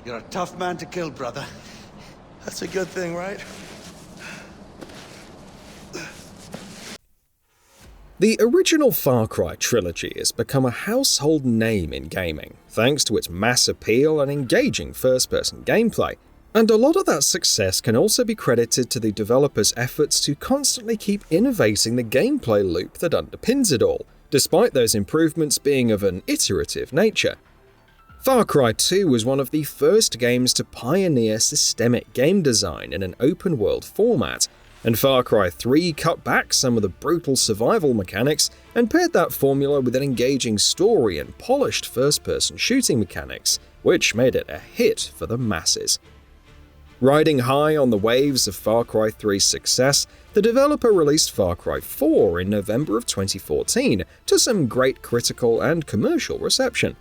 You're a tough man to kill, brother. That's a good thing, right? The original Far Cry trilogy has become a household name in gaming, thanks to its mass appeal and engaging first-person gameplay. And a lot of that success can also be credited to the developers' efforts to constantly keep innovating the gameplay loop that underpins it all, despite those improvements being of an iterative nature. Far Cry 2 was one of the first games to pioneer systemic game design in an open-world format, and Far Cry 3 cut back some of the brutal survival mechanics and paired that formula with an engaging story and polished first-person shooting mechanics, which made it a hit for the masses. Riding high on the waves of Far Cry 3's success, the developer released Far Cry 4 in November of 2014 to some great critical and commercial reception.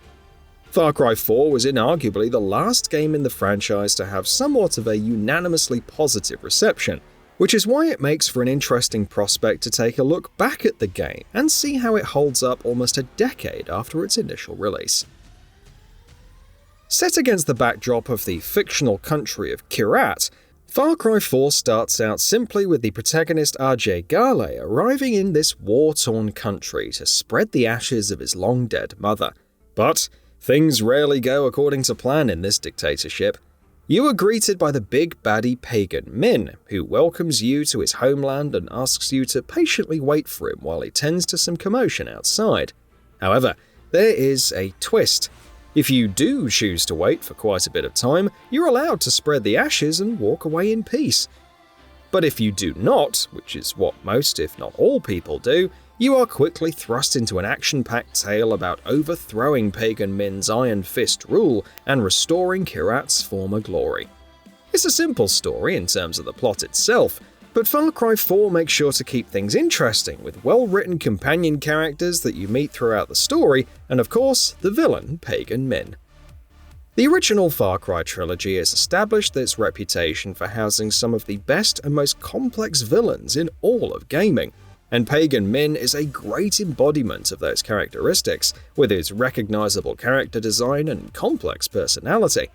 Far Cry 4 was inarguably the last game in the franchise to have somewhat of a unanimously positive reception, which is why it makes for an interesting prospect to take a look back at the game and see how it holds up almost a decade after its initial release. Set against the backdrop of the fictional country of Kyrat, Far Cry 4 starts out simply with the protagonist RJ Gale arriving in this war-torn country to spread the ashes of his long-dead mother. But things rarely go according to plan in this dictatorship. You are greeted by the big baddie Pagan Min, who welcomes you to his homeland and asks you to patiently wait for him while he tends to some commotion outside. However, there is a twist. If you do choose to wait for quite a bit of time, you're allowed to spread the ashes and walk away in peace. But if you do not, which is what most if not all people do, you are quickly thrust into an action-packed tale about overthrowing Pagan Min's Iron Fist rule and restoring Kyrat's former glory. It's a simple story in terms of the plot itself, but Far Cry 4 makes sure to keep things interesting with well-written companion characters that you meet throughout the story, and of course, the villain, Pagan Min. The original Far Cry trilogy has established its reputation for housing some of the best and most complex villains in all of gaming, and Pagan Min is a great embodiment of those characteristics, with his recognizable character design and complex personality.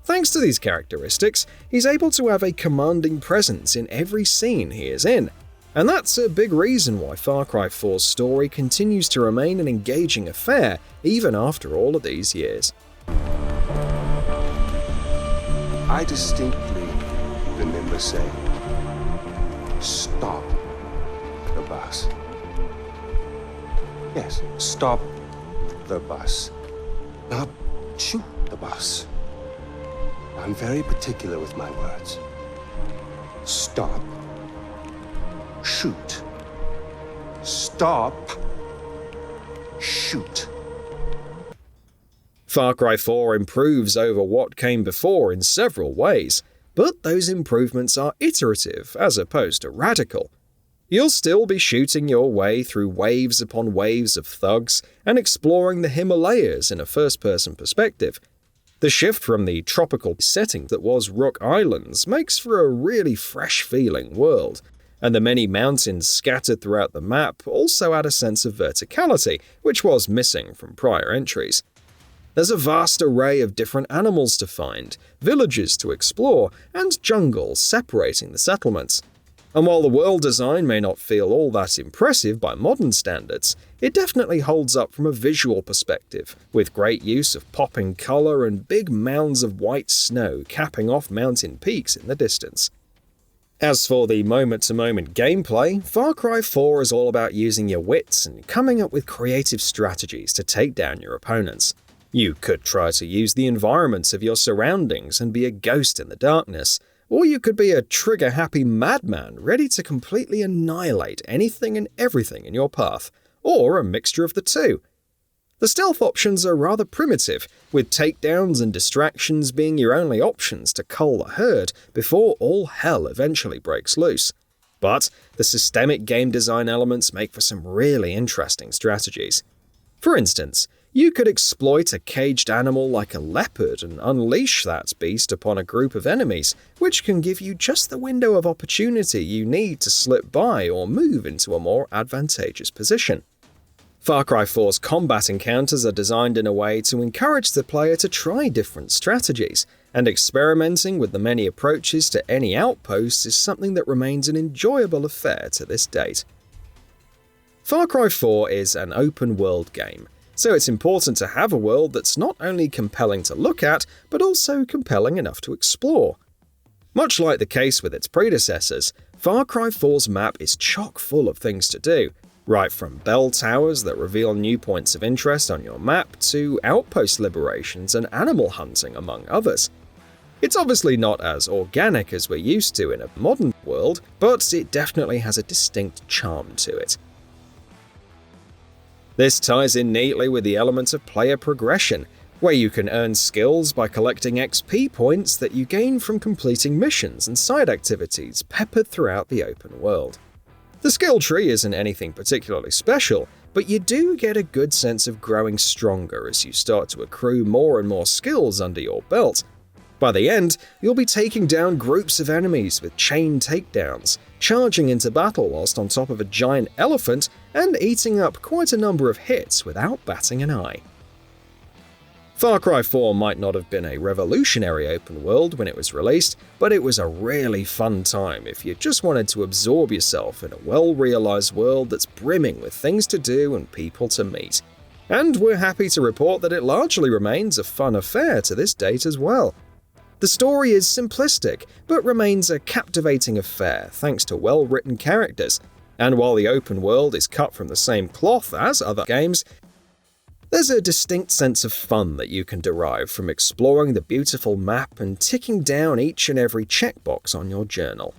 Thanks to these characteristics, he's able to have a commanding presence in every scene he is in, and that's a big reason why Far Cry 4's story continues to remain an engaging affair even after all of these years. I distinctly remember saying, "Stop the bus." Yes, stop the bus. Not shoot the bus. I'm very particular with my words. Stop. Shoot. Stop. Shoot. Far Cry 4 improves over what came before in several ways, but those improvements are iterative as opposed to radical. You'll still be shooting your way through waves upon waves of thugs and exploring the Himalayas in a first-person perspective. The shift from the tropical setting that was Rook Islands makes for a really fresh-feeling world, and the many mountains scattered throughout the map also add a sense of verticality, which was missing from prior entries. There's a vast array of different animals to find, villages to explore, and jungles separating the settlements. And while the world design may not feel all that impressive by modern standards, it definitely holds up from a visual perspective, with great use of popping color and big mounds of white snow capping off mountain peaks in the distance. As for the moment-to-moment gameplay, Far Cry 4 is all about using your wits and coming up with creative strategies to take down your opponents. You could try to use the environments of your surroundings and be a ghost in the darkness, or you could be a trigger-happy madman ready to completely annihilate anything and everything in your path, or a mixture of the two. The stealth options are rather primitive, with takedowns and distractions being your only options to cull the herd before all hell eventually breaks loose. But the systemic game design elements make for some really interesting strategies. For instance, You could exploit a caged animal like a leopard and unleash that beast upon a group of enemies, which can give you just the window of opportunity you need to slip by or move into a more advantageous position. Far Cry 4's combat encounters are designed in a way to encourage the player to try different strategies, and experimenting with the many approaches to any outpost is something that remains an enjoyable affair to this date. Far Cry 4 is an open-world game, so it's important to have a world that's not only compelling to look at, but also compelling enough to explore. Much like the case with its predecessors, Far Cry 4's map is chock full of things to do, right from bell towers that reveal new points of interest on your map to outpost liberations and animal hunting, among others. It's obviously not as organic as we're used to in a modern world, but it definitely has a distinct charm to it. This ties in neatly with the element of player progression, where you can earn skills by collecting XP points that you gain from completing missions and side activities peppered throughout the open world. The skill tree isn't anything particularly special, but you do get a good sense of growing stronger as you start to accrue more and more skills under your belt. By the end, you'll be taking down groups of enemies with chain takedowns, charging into battle whilst on top of a giant elephant, and eating up quite a number of hits without batting an eye. Far Cry 4 might not have been a revolutionary open world when it was released, but it was a really fun time if you just wanted to absorb yourself in a well-realized world that's brimming with things to do and people to meet. And we're happy to report that it largely remains a fun affair to this date as well. The story is simplistic, but remains a captivating affair thanks to well-written characters, and while the open world is cut from the same cloth as other games, there's a distinct sense of fun that you can derive from exploring the beautiful map and ticking down each and every checkbox on your journal.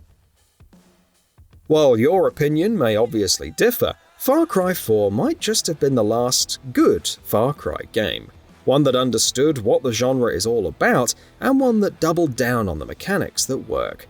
While your opinion may obviously differ, Far Cry 4 might just have been the last good Far Cry game, one that understood what the genre is all about and one that doubled down on the mechanics that work.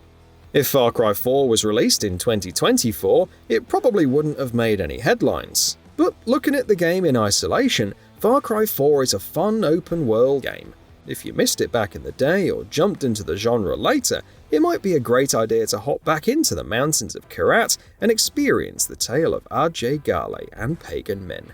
If Far Cry 4 was released in 2024, it probably wouldn't have made any headlines. But looking at the game in isolation, Far Cry 4 is a fun open-world game. If you missed it back in the day or jumped into the genre later, it might be a great idea to hop back into the mountains of Kyrat and experience the tale of RJ Gale and pagan men.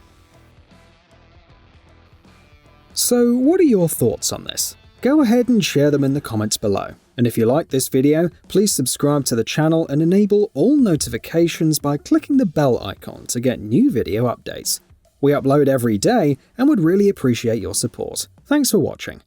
So what are your thoughts on this? Go ahead and share them in the comments below. And if you like this video, please subscribe to the channel and enable all notifications by clicking the bell icon to get new video updates. We upload every day and would really appreciate your support. Thanks for watching.